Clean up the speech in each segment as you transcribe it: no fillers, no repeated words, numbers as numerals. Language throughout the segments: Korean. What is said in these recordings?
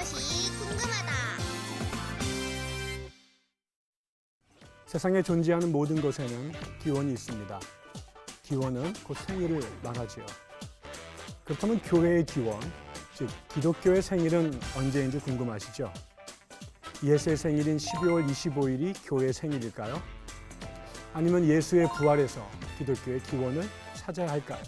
그것이 궁금하다. 세상에 존재하는 모든 것에는 기원이 있습니다. 기원은 곧 생일을 말하지요. 그렇다면 교회의 기원, 즉 기독교의 생일은 언제인지 궁금하시죠? 예수의 생일인 12월 25일이 교회의 생일일까요? 아니면 예수의 부활에서 기독교의 기원을 찾아야 할까요?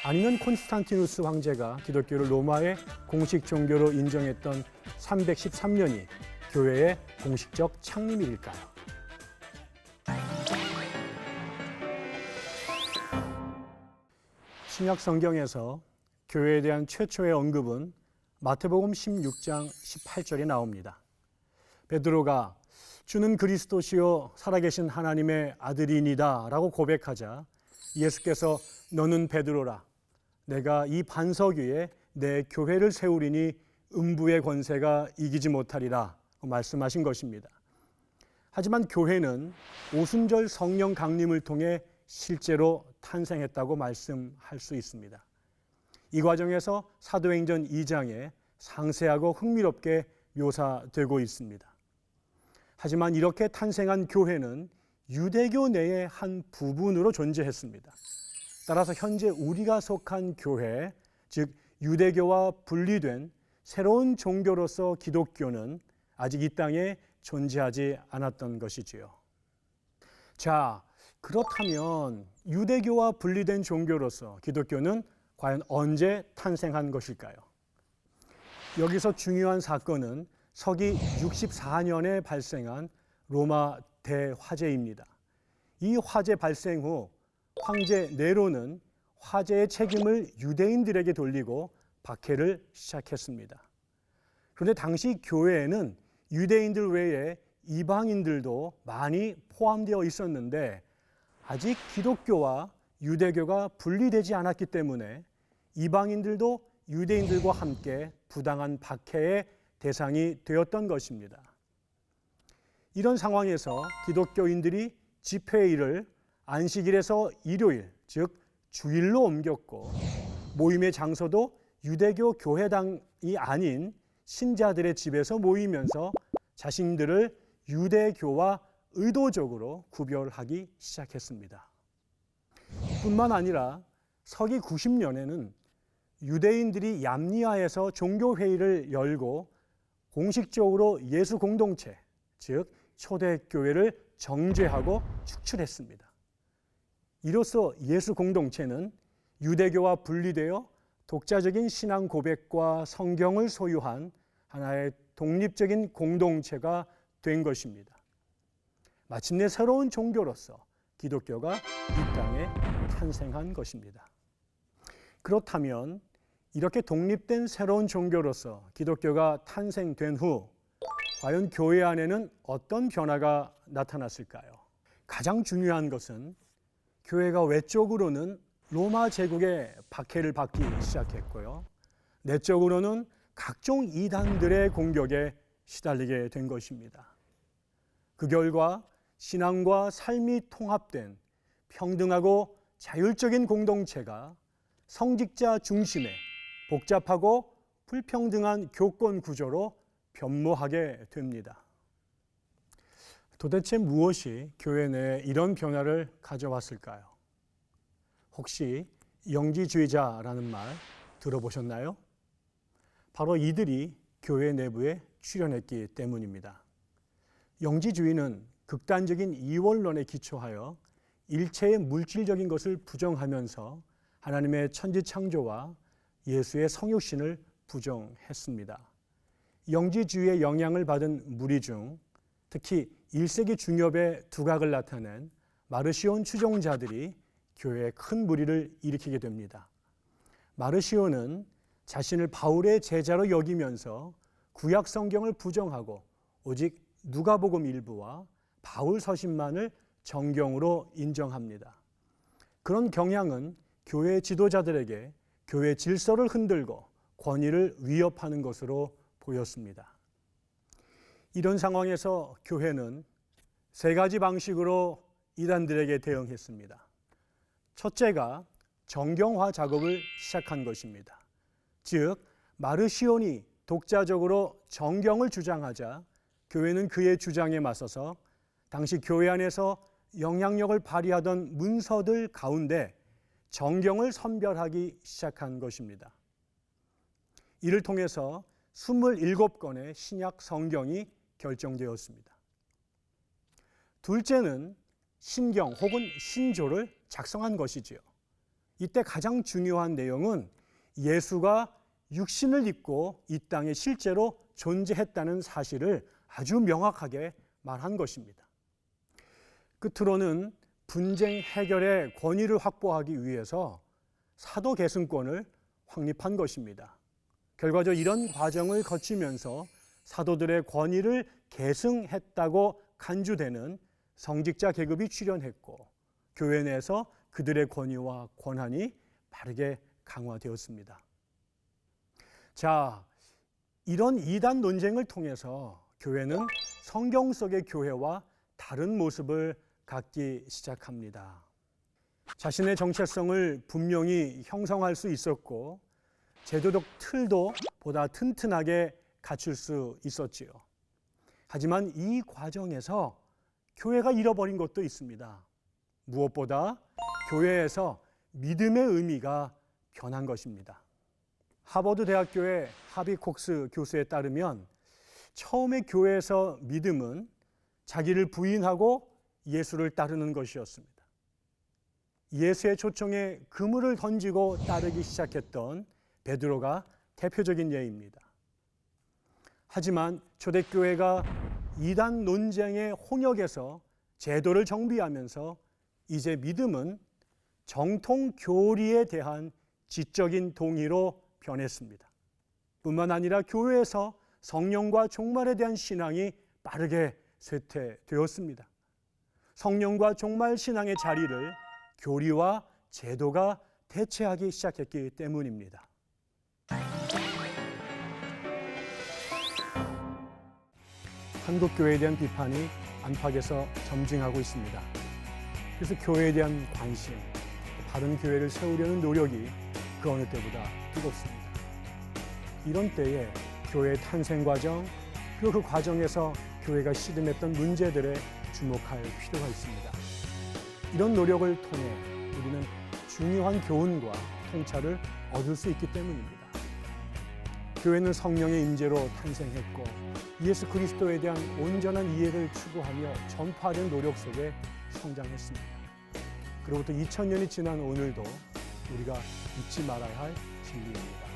아니면 콘스탄티누스 황제가 기독교를 로마의 공식 종교로 인정했던 313년이 교회의 공식적 창립일까요? 신약 성경에서 교회에 대한 최초의 언급은 마태복음 16장 18절에 나옵니다. 베드로가 주는 그리스도시요 살아계신 하나님의 아들이니다 라고 고백하자 예수께서 너는 베드로라 내가 이 반석 위에 내 교회를 세우리니 음부의 권세가 이기지 못하리라 말씀하신 것입니다. 하지만 교회는 오순절 성령 강림을 통해 실제로 탄생했다고 말씀할 수 있습니다. 이 과정에서 사도행전 2장에 상세하고 흥미롭게 묘사되고 있습니다. 하지만 이렇게 탄생한 교회는 유대교 내의 한 부분으로 존재했습니다. 따라서 현재 우리가 속한 교회, 즉 유대교와 분리된 새로운 종교로서 기독교는 아직 이 땅에 존재하지 않았던 것이지요. 자, 그렇다면 유대교와 분리된 종교로서 기독교는 과연 언제 탄생한 것일까요? 여기서 중요한 사건은 서기 64년에 발생한 로마 대화재입니다. 이 화재 발생 후 황제 네로는 화재의 책임을 유대인들에게 돌리고 박해를 시작했습니다. 그런데 당시 교회에는 유대인들 외에 이방인들도 많이 포함되어 있었는데 아직 기독교와 유대교가 분리되지 않았기 때문에 이방인들도 유대인들과 함께 부당한 박해의 대상이 되었던 것입니다. 이런 상황에서 기독교인들이 집회일을 안식일에서 일요일, 즉 주일로 옮겼고 모임의 장소도 유대교 교회당이 아닌 신자들의 집에서 모이면서 자신들을 유대교와 의도적으로 구별하기 시작했습니다. 뿐만 아니라 서기 90년에는 유대인들이 얌니아에서 종교회의를 열고 공식적으로 예수 공동체, 즉 초대교회를 정죄하고 축출했습니다. 이로써 예수 공동체는 유대교와 분리되어 독자적인 신앙 고백과 성경을 소유한 하나의 독립적인 공동체가 된 것입니다. 마침내 새로운 종교로서 기독교가 이 땅에 탄생한 것입니다. 그렇다면 이렇게 독립된 새로운 종교로서 기독교가 탄생된 후 과연 교회 안에는 어떤 변화가 나타났을까요? 가장 중요한 것은 교회가 외적으로는 로마 제국의 박해를 받기 시작했고요. 내적으로는 각종 이단들의 공격에 시달리게 된 것입니다. 그 결과 신앙과 삶이 통합된 평등하고 자율적인 공동체가 성직자 중심의 복잡하고 불평등한 교권 구조로 변모하게 됩니다. 도대체 무엇이 교회 내에 이런 변화를 가져왔을까요? 혹시 영지주의자라는 말 들어보셨나요? 바로 이들이 교회 내부에 출현했기 때문입니다. 영지주의는 극단적인 이원론에 기초하여 일체의 물질적인 것을 부정하면서 하나님의 천지창조와 예수의 성육신을 부정했습니다. 영지주의의 영향을 받은 무리 중 특히 1세기 중엽의 두각을 나타낸 마르시온 추종자들이 교회에 큰 무리를 일으키게 됩니다. 마르시온은 자신을 바울의 제자로 여기면서 구약 성경을 부정하고 오직 누가복음 일부와 바울 서신만을 정경으로 인정합니다. 그런 경향은 교회 지도자들에게 교회 질서를 흔들고 권위를 위협하는 것으로 보였습니다. 이런 상황에서 교회는 세 가지 방식으로 이단들에게 대응했습니다. 첫째가 정경화 작업을 시작한 것입니다. 즉 마르시온이 독자적으로 정경을 주장하자 교회는 그의 주장에 맞서서 당시 교회 안에서 영향력을 발휘하던 문서들 가운데 정경을 선별하기 시작한 것입니다. 이를 통해서 27권의 신약 성경이 결정되었습니다. 둘째는 신경 혹은 신조를 작성한 것이지요. 이때 가장 중요한 내용은 예수가 육신을 입고 이 땅에 실제로 존재했다는 사실을 아주 명확하게 말한 것입니다. 끝으로는 분쟁 해결의 권위를 확보하기 위해서 사도 계승권을 확립한 것입니다. 결과적으로 이런 과정을 거치면서 사도들의 권위를 계승했다고 간주되는 성직자 계급이 출현했고 교회 내에서 그들의 권위와 권한이 빠르게 강화되었습니다. 자, 이런 이단 논쟁을 통해서 교회는 성경 속의 교회와 다른 모습을 갖기 시작합니다. 자신의 정체성을 분명히 형성할 수 있었고 제도적 틀도 보다 튼튼하게 갖출 수 있었지요. 하지만 이 과정에서 교회가 잃어버린 것도 있습니다. 무엇보다 교회에서 믿음의 의미가 변한 것입니다. 하버드 대학교의 하비 콕스 교수에 따르면 처음에 교회에서 믿음은 자기를 부인하고 예수를 따르는 것이었습니다. 예수의 초청에 그물을 던지고 따르기 시작했던 베드로가 대표적인 예입니다. 하지만 초대교회가 이단 논쟁의 홍역에서 제도를 정비하면서 이제 믿음은 정통 교리에 대한 지적인 동의로 변했습니다. 뿐만 아니라 교회에서 성령과 종말에 대한 신앙이 빠르게 쇠퇴되었습니다. 성령과 종말 신앙의 자리를 교리와 제도가 대체하기 시작했기 때문입니다. 한국 교회에 대한 비판이 안팎에서 점증하고 있습니다. 그래서 교회에 대한 관심, 바른 교회를 세우려는 노력이 그 어느 때보다 뜨겁습니다. 이런 때에 교회의 탄생 과정, 그리고 그 과정에서 교회가 씨름했던 문제들에 주목할 필요가 있습니다. 이런 노력을 통해 우리는 중요한 교훈과 통찰을 얻을 수 있기 때문입니다. 교회는 성령의 임재로 탄생했고 예수 그리스도에 대한 온전한 이해를 추구하며 전파하는 노력 속에 성장했습니다. 그로부터 2000년이 지난 오늘도 우리가 잊지 말아야 할 진리입니다.